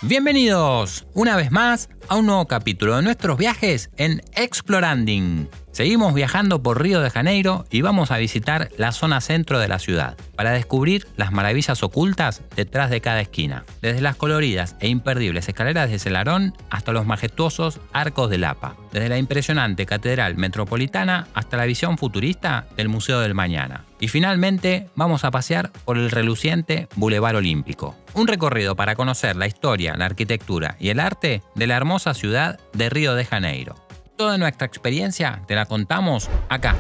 Bienvenidos una vez más a un nuevo capítulo de nuestros viajes en Exploranding. Seguimos viajando por Río de Janeiro y vamos a visitar la zona centro de la ciudad para descubrir las maravillas ocultas detrás de cada esquina, desde las coloridas e imperdibles escaleras de Selarón hasta los majestuosos arcos de Lapa, desde la impresionante Catedral Metropolitana hasta la visión futurista del Museo del Mañana. Y finalmente vamos a pasear por el reluciente Boulevard Olímpico. Un recorrido para conocer la historia, la arquitectura y el arte de la hermosa ciudad de Río de Janeiro. Toda nuestra experiencia te la contamos acá.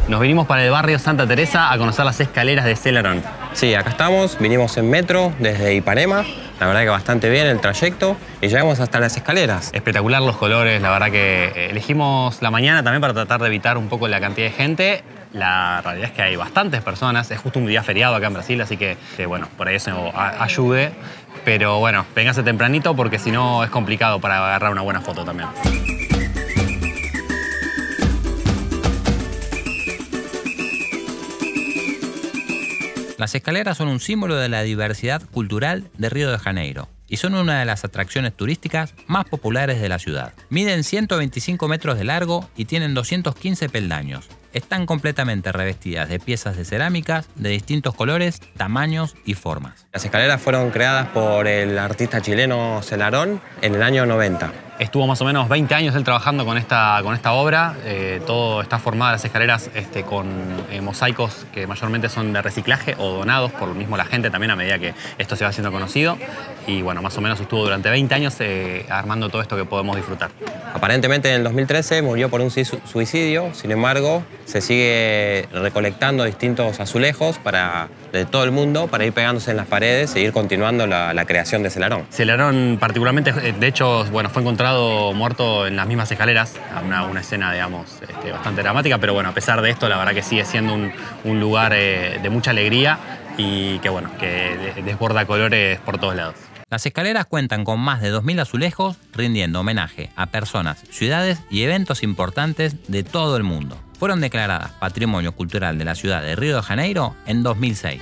Nos vinimos para el barrio Santa Teresa a conocer las escaleras de Selarón. Sí, acá estamos, vinimos en metro desde Ipanema, la verdad que bastante bien el trayecto y llegamos hasta las escaleras. Espectacular los colores, la verdad que elegimos la mañana también para tratar de evitar un poco la cantidad de gente. La realidad es que hay bastantes personas, es justo un día feriado acá en Brasil, así que bueno, por ahí eso ayude. Pero bueno, véngase tempranito porque si no es complicado para agarrar una buena foto también. Las escaleras son un símbolo de la diversidad cultural de Río de Janeiro y son una de las atracciones turísticas más populares de la ciudad. Miden 125 metros de largo y tienen 215 peldaños. Están completamente revestidas de piezas de cerámicas de distintos colores, tamaños y formas. Las escaleras fueron creadas por el artista chileno Selarón en el año 90. Estuvo más o menos 20 años él trabajando con esta obra. Todo está formado, las escaleras, con mosaicos que mayormente son de reciclaje o donados por lo mismo la gente también a medida que esto se va haciendo conocido. Y bueno, más o menos estuvo durante 20 años armando todo esto que podemos disfrutar. Aparentemente en el 2013 murió por un suicidio, sin embargo se sigue recolectando distintos azulejos de todo el mundo para ir pegándose en las paredes e ir continuando la creación de Selarón. Selarón particularmente, de hecho, bueno, fue encontrado muerto en las mismas escaleras, una escena, digamos, bastante dramática, pero bueno, a pesar de esto, la verdad que sigue siendo un lugar de mucha alegría y que bueno, que desborda colores por todos lados. Las escaleras cuentan con más de 2.000 azulejos, rindiendo homenaje a personas, ciudades y eventos importantes de todo el mundo. Fueron declaradas Patrimonio Cultural de la ciudad de Río de Janeiro en 2006.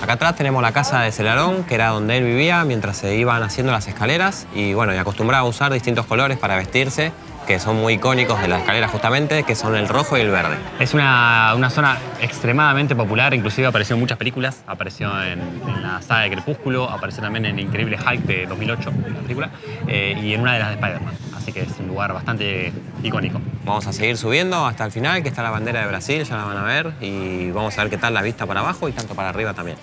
Acá atrás tenemos la casa de Selarón, que era donde él vivía mientras se iban haciendo las escaleras y bueno, y acostumbraba a usar distintos colores para vestirse, que son muy icónicos de la escalera justamente, que son el rojo y el verde. Es una zona extremadamente popular, inclusive apareció en muchas películas, apareció en la saga de Crepúsculo, apareció también en Increíble Hulk de 2008, la película, y en una de las de Spider-Man, así que es un lugar bastante icónico. Vamos a seguir subiendo hasta el final, que está la bandera de Brasil, ya la van a ver, y vamos a ver qué tal la vista para abajo y tanto para arriba también.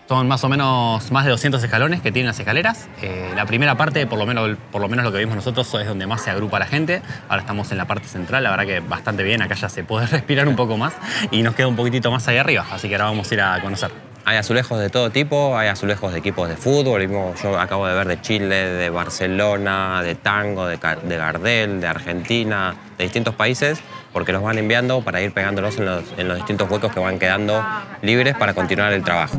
Son más o menos más de 200 escalones que tienen las escaleras. La primera parte, por lo menos lo que vimos nosotros, es donde más se agrupa la gente. Ahora estamos en la parte central, la verdad que bastante bien. Acá ya se puede respirar un poco más y nos queda un poquitito más ahí arriba, así que ahora vamos a ir a conocer. Hay azulejos de todo tipo, hay azulejos de equipos de fútbol, yo acabo de ver de Chile, de Barcelona, de tango, de Gardel, de Argentina, de distintos países, porque los van enviando para ir pegándolos en los distintos huecos que van quedando libres para continuar el trabajo.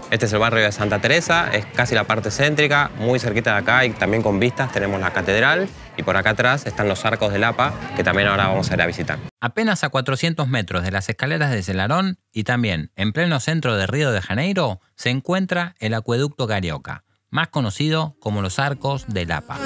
Este es el barrio de Santa Teresa, es casi la parte céntrica, muy cerquita de acá y también con vistas tenemos la catedral y por acá atrás están los arcos de Lapa, que también ahora vamos a ir a visitar. Apenas a 400 metros de las escaleras de Selarón y también en pleno centro de Río de Janeiro se encuentra el acueducto Carioca, más conocido como los arcos de Lapa.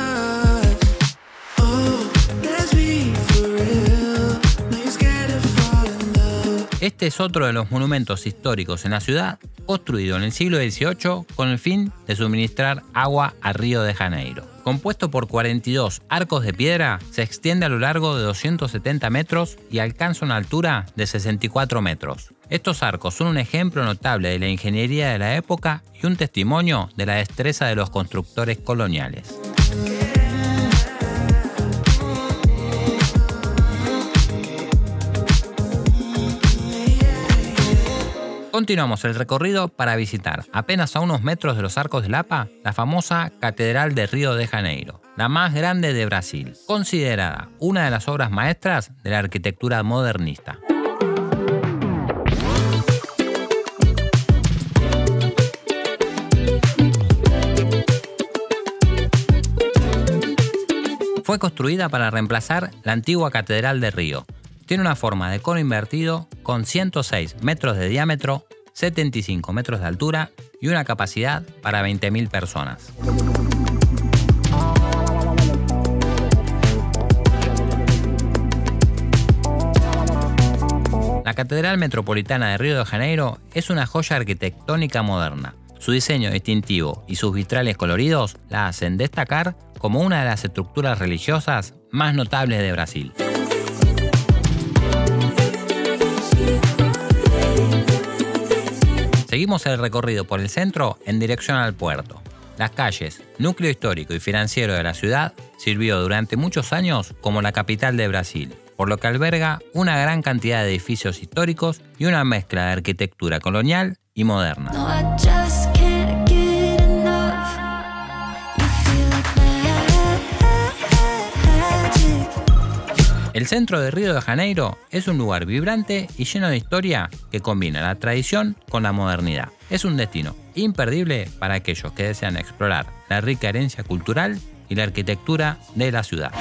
Este es otro de los monumentos históricos en la ciudad construido en el siglo XVIII con el fin de suministrar agua a Río de Janeiro. Compuesto por 42 arcos de piedra, se extiende a lo largo de 270 metros y alcanza una altura de 64 metros. Estos arcos son un ejemplo notable de la ingeniería de la época y un testimonio de la destreza de los constructores coloniales. Continuamos el recorrido para visitar, apenas a unos metros de los Arcos de Lapa, la famosa Catedral de Río de Janeiro, la más grande de Brasil, considerada una de las obras maestras de la arquitectura modernista. Fue construida para reemplazar la antigua Catedral de Río. Tiene una forma de cono invertido con 106 metros de diámetro, 75 metros de altura y una capacidad para 20.000 personas. La Catedral Metropolitana de Río de Janeiro es una joya arquitectónica moderna. Su diseño distintivo y sus vitrales coloridos la hacen destacar como una de las estructuras religiosas más notables de Brasil. Seguimos el recorrido por el centro en dirección al puerto. Las calles, núcleo histórico y financiero de la ciudad, sirvió durante muchos años como la capital de Brasil, por lo que alberga una gran cantidad de edificios históricos y una mezcla de arquitectura colonial y moderna. El centro de Río de Janeiro es un lugar vibrante y lleno de historia que combina la tradición con la modernidad. Es un destino imperdible para aquellos que desean explorar la rica herencia cultural y la arquitectura de la ciudad.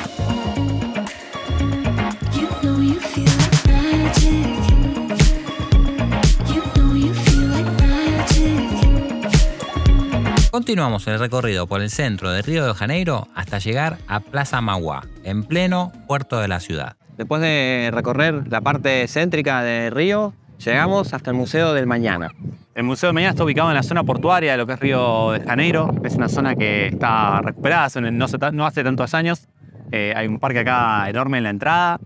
Continuamos el recorrido por el centro de Río de Janeiro hasta llegar a Plaza Mauá, en pleno puerto de la ciudad. Después de recorrer la parte céntrica de Río, llegamos hasta el Museo del Mañana. El Museo del Mañana está ubicado en la zona portuaria de lo que es Río de Janeiro. Es una zona que está recuperada no hace tantos años. Hay un parque acá enorme en la entrada.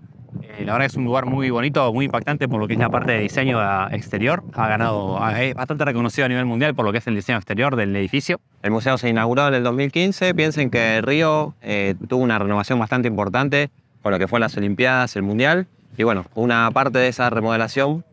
La verdad es un lugar muy bonito, muy impactante por lo que es la parte de diseño exterior. Es bastante reconocido a nivel mundial por lo que es el diseño exterior del edificio. El museo se inauguró en el 2015. Piensen que Río tuvo una renovación bastante importante con lo que fue las Olimpiadas, el Mundial. Y bueno, una parte de esa remodelación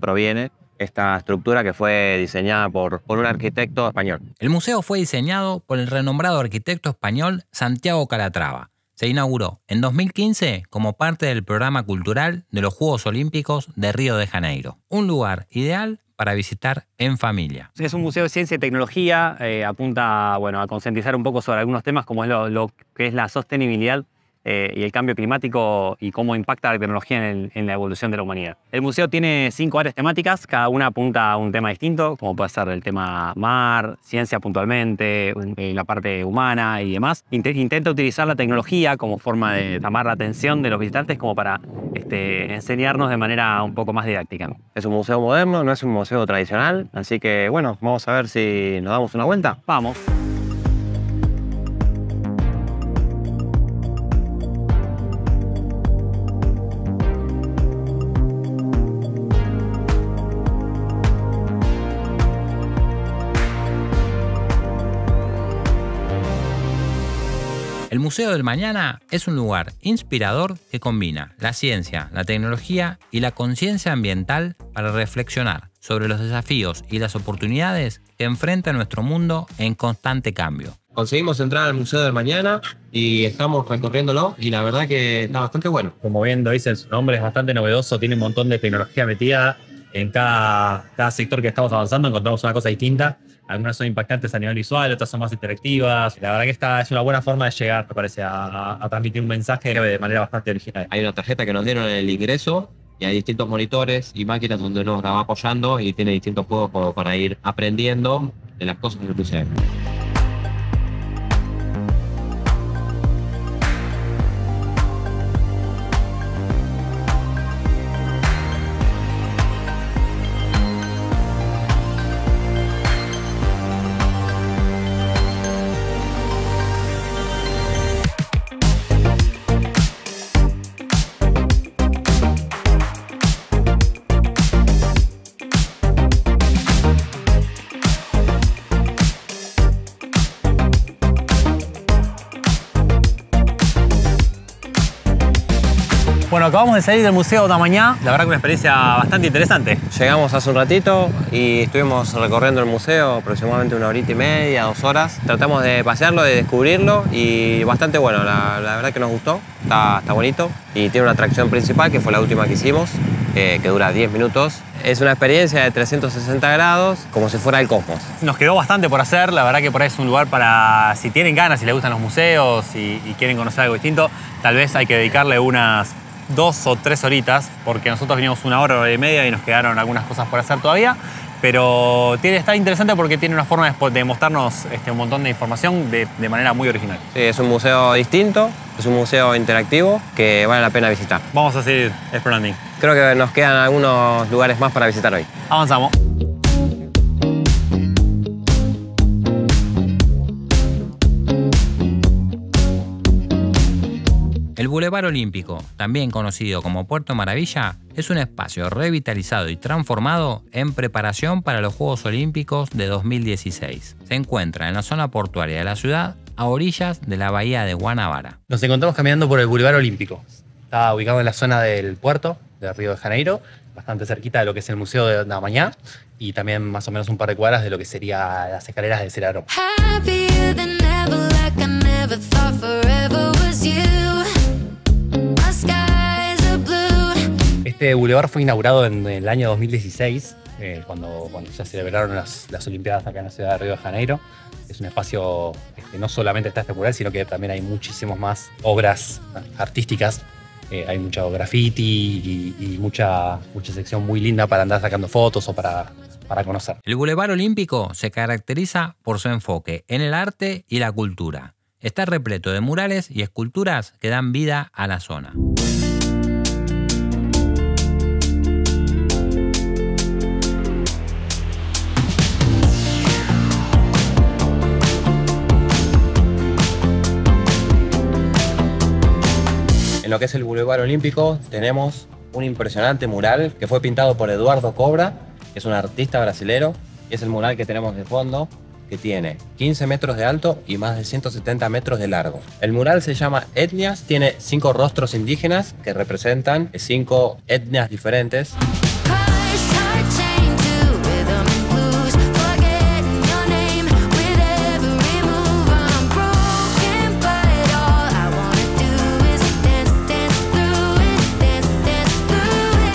proviene esta estructura que fue diseñada por un arquitecto español. El museo fue diseñado por el renombrado arquitecto español Santiago Calatrava. Se inauguró en 2015 como parte del programa cultural de los Juegos Olímpicos de Río de Janeiro. Un lugar ideal para visitar en familia. Es un museo de ciencia y tecnología, apunta a concientizar un poco sobre algunos temas como es lo que es la sostenibilidad y el cambio climático y cómo impacta la tecnología en la evolución de la humanidad. El museo tiene 5 áreas temáticas, cada una apunta a un tema distinto, como puede ser el tema mar, ciencia puntualmente, la parte humana y demás. Intenta utilizar la tecnología como forma de llamar la atención de los visitantes como para enseñarnos de manera un poco más didáctica. Es un museo moderno, no es un museo tradicional, así que bueno, vamos a ver si nos damos una vuelta. Vamos. El Museo del Mañana es un lugar inspirador que combina la ciencia, la tecnología y la conciencia ambiental para reflexionar sobre los desafíos y las oportunidades que enfrenta nuestro mundo en constante cambio. Conseguimos entrar al Museo del Mañana y estamos recorriéndolo y la verdad que está bastante bueno. Como bien lo dice su nombre, es bastante novedoso, tiene un montón de tecnología metida. En cada sector que estamos avanzando encontramos una cosa distinta. Algunas son impactantes a nivel visual, otras son más interactivas. La verdad que esta es una buena forma de llegar, me parece, a transmitir un mensaje de manera bastante original. Hay una tarjeta que nos dieron en el ingreso y hay distintos monitores y máquinas donde nos la va apoyando y tiene distintos juegos como para ir aprendiendo de las cosas del museo. Bueno, acabamos de salir del Museo da Mañá. La verdad que una experiencia bastante interesante. Llegamos hace un ratito y estuvimos recorriendo el museo aproximadamente 1 horita y media, 2 horas. Tratamos de pasearlo, de descubrirlo y bastante bueno, la verdad que nos gustó, está bonito. Y tiene una atracción principal que fue la última que hicimos, que dura 10 minutos. Es una experiencia de 360 grados, como si fuera el cosmos. Nos quedó bastante por hacer, la verdad que por ahí es un lugar para, si tienen ganas, si les gustan los museos y quieren conocer algo distinto, tal vez hay que dedicarle unas 2 o 3 horitas, porque nosotros vinimos 1 hora, 1 hora y media y nos quedaron algunas cosas por hacer todavía. Pero está interesante porque tiene una forma de mostrarnos un montón de información de manera muy original. Sí, es un museo distinto, es un museo interactivo que vale la pena visitar. Vamos a seguir explorando. Creo que nos quedan algunos lugares más para visitar hoy. Avanzamos. El Boulevard Olímpico, también conocido como Puerto Maravilla, es un espacio revitalizado y transformado en preparación para los Juegos Olímpicos de 2016. Se encuentra en la zona portuaria de la ciudad, a orillas de la bahía de Guanabara. Nos encontramos caminando por el Boulevard Olímpico. Está ubicado en la zona del puerto de Río de Janeiro, bastante cerquita de lo que es el Museo de da Mañá y también más o menos un par de cuadras de lo que sería las escaleras de Celarón. Este bulevar fue inaugurado en el año 2016, cuando se celebraron las Olimpiadas acá en la ciudad de Río de Janeiro. Es un espacio, no solamente está este mural, sino que también hay muchísimas más obras artísticas. Hay mucho graffiti y mucha sección muy linda para andar sacando fotos o para conocer. El Boulevard Olímpico se caracteriza por su enfoque en el arte y la cultura. Está repleto de murales y esculturas que dan vida a la zona. En lo que es el Boulevard Olímpico tenemos un impresionante mural que fue pintado por Eduardo Cobra, que es un artista brasilero, y es el mural que tenemos de fondo, que tiene 15 metros de alto y más de 170 metros de largo. El mural se llama Etnias, tiene 5 rostros indígenas que representan 5 etnias diferentes.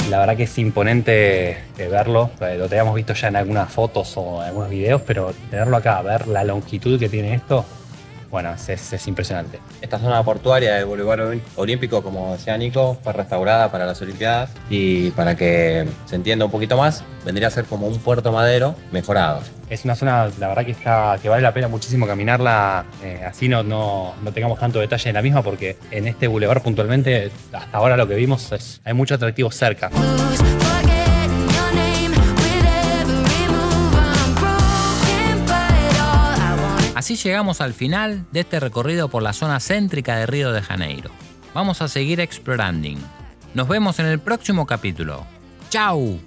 La verdad que es imponente verlo, lo teníamos visto ya en algunas fotos o en algunos videos, pero tenerlo acá, ver la longitud que tiene esto, bueno, es impresionante. Esta zona portuaria del Boulevard Olímpico, como decía Nico, fue restaurada para las Olimpiadas y para que se entienda un poquito más, vendría a ser como un puerto madero mejorado. Es una zona, la verdad que vale la pena muchísimo caminarla, así no tengamos tanto detalle en la misma, porque en este bulevar puntualmente, hasta ahora lo que vimos hay mucho atractivo cerca. Así llegamos al final de este recorrido por la zona céntrica de Río de Janeiro. Vamos a seguir explorando. Nos vemos en el próximo capítulo. ¡Chao!